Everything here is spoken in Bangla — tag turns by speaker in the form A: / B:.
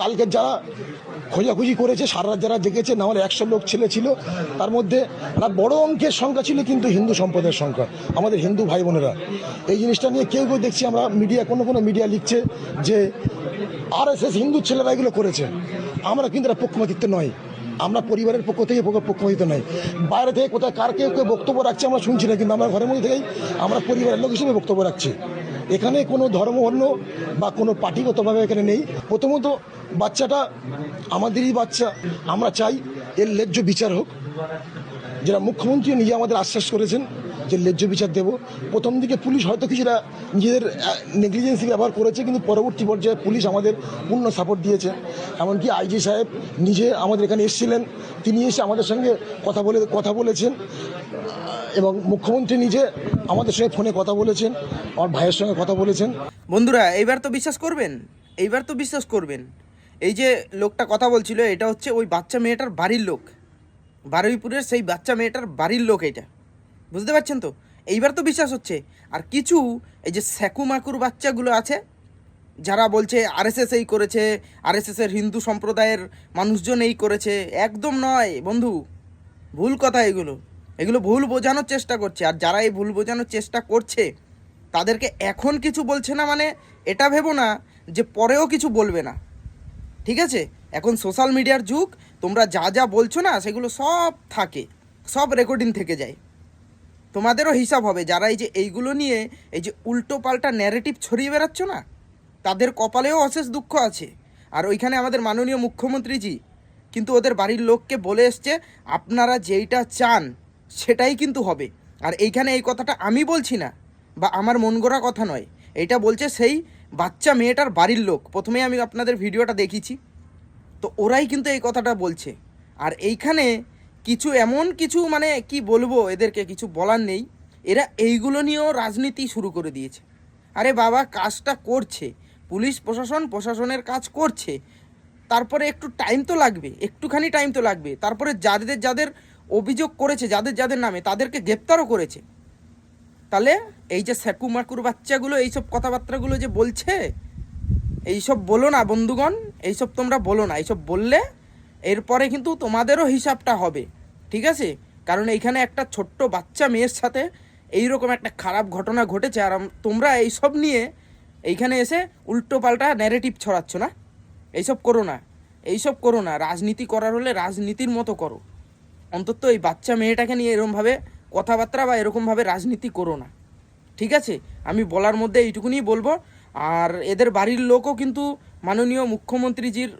A: কালকে যারা খোঁজাখুঁজি করেছে, সারা রাত যারা জেগেছে, না হলে 100 লোক ছেলে ছিল, তার মধ্যে একটা বড় অঙ্কের সংখ্যা ছিল কিন্তু হিন্দু সম্প্রদায়ের সংখ্যা, আমাদের হিন্দু ভাই বোনেরা। এই জিনিসটা নিয়ে কেউ কেউ দেখছি আমরা মিডিয়া, কোনো মিডিয়া লিখছে যে RSS হিন্দু ছেলেরা এগুলো করেছে। আমরা কিন্তু এটা পক্ষপাতিত্ব নয়, আমরা পরিবারের পক্ষ থেকে পক্ষপাতিত্ব নয়। বাইরে থেকে কোথায় কার কেউ বক্তব্য রাখছে আমরা শুনছি না, কিন্তু আমরা ঘরের মধ্যে থেকেই আমরা পরিবারের লোক হিসেবে বক্তব্য রাখছি। এখানে কোনো ধর্ম অন্য বা কোনো পার্টিগতভাবে এখানে নেই। প্রথমত বাচ্চাটা আমাদেরই বাচ্চা, আমরা চাই এর ন্যায্য বিচার হোক। যেটা মুখ্যমন্ত্রী নিজে আমাদের আশ্বাস করেছেন যে ন্যায্য বিচার দেব। প্রথম দিকে পুলিশ হয়তো কিছুটা নিজেদের নেগলিজেন্সি ব্যবহার করেছে, কিন্তু পরবর্তী পর্যায়ে পুলিশ আমাদের পূর্ণ সাপোর্ট দিয়েছে। এমনকি IG সাহেব নিজে আমাদের এখানে এসেছিলেন, তিনি এসে আমাদের সঙ্গে কথা বলেছেন, এবং মুখ্যমন্ত্রী নিজে আমাদের সঙ্গে ফোনে কথা বলেছেন, আমার ভাইয়ের সঙ্গে কথা বলেছেন।
B: বন্ধুরা, এইবার তো বিশ্বাস করবেন, এইবার তো বিশ্বাস করবেন। এই যে লোকটা কথা বলছিল, এটা হচ্ছে ওই বাচ্চা মেয়েটার বাড়ির লোক, বারুইপুরের সেই বাচ্চা মেয়েটার বাড়ির লোক। এটা বুঝতে পারছেন তো? এইবার তো বিশ্বাস হচ্ছে। আর কিছু এই যে স্যাকুমাকুর বাচ্চাগুলো আছে, যারা বলছে RSS এই করেছে, RSSের হিন্দু সম্প্রদায়ের মানুষজন এই করেছে, একদম নয় বন্ধু, ভুল কথা। এগুলো ভুল বোঝানোর চেষ্টা করছে। আর যারা এই ভুল বোঝানোর চেষ্টা করছে তাদেরকে এখন কিছু বলছে না মানে এটা ভেবো না যে পরেও কিছু বলবে না, ঠিক আছে? এখন সোশ্যাল মিডিয়ার যুগ, তোমরা যা যা বলছো না সেগুলো সব থাকে, সব রেকর্ডিং থেকে যায়, তোমাদেরও হিসাব হবে। যারা এই যে এইগুলো নিয়ে এই যে উল্টো পাল্টা ন্যারেটিভ ছড়িয়ে বেড়াচ্ছ না, তাদের কপালেও অশেষ দুঃখ আছে। আর ওইখানে আমাদের মাননীয় মুখ্যমন্ত্রীজি কিন্তু ওদের বাড়ির লোককে বলে এসছে, আপনারা যেইটা চান সেটাই কিন্তু হবে। আর এইখানে এই কথাটা আমি বলছি না, বা আমার মন গড়া কথা নয়, এইটা বলছে সেই বাচ্চা মেয়েটার বাড়ির লোক। প্রথমেই আমি আপনাদের ভিডিওটা দেখিয়েছি, তো ওরাই কিন্তু এই কথাটা বলছে। আর এইখানে কিছু এমন কিছু মানে কি বলবো, এদেরকে কিছু বলার নেই। এরা এইগুলো নিয়েও রাজনীতি শুরু করে দিয়েছে। আরে বাবা, কাজটা করছে পুলিশ প্রশাসনের কাজ করছে, তারপরে একটু টাইম তো লাগবে, একটুখানি টাইম তো লাগবে। তারপরে যাদের অভিযোগ করেছে, যাদের নামে, তাদেরকে গ্রেপ্তারও করেছে। তাহলে এই যে স্যাকুমাকুর বাচ্চাগুলো এইসব কথাবার্তাগুলো যে বলছে, এইসব বলো না বন্ধুগণ, এইসব তোমরা বলো না। এইসব বললে এরপরে কিন্তু তোমাদেরও হিসাবটা হবে, ঠিক আছে? কারণ এইখানে একটা ছোট্ট বাচ্চা মেয়ের সাথে এইরকম একটা খারাপ ঘটনা ঘটেছে, আর তোমরা এইসব নিয়ে এইখানে এসে উল্টো পাল্টা ন্যারেটিভ ছড়াচ্ছ না। এইসব করো না, এইসব করো না। রাজনীতি করার হলে রাজনীতির মতো করো। অন্তত এই বাচ্চা মেয়েটাকে নিয়ে এরকমভাবে কথাবার্তা বা এরকমভাবে রাজনীতি করো না, ঠিক আছে? আমি বলার মধ্যে এইটুকুনি বলবো। আর এদের বাড়ির লোকও কিন্তু মাননীয় মুখ্যমন্ত্রীজির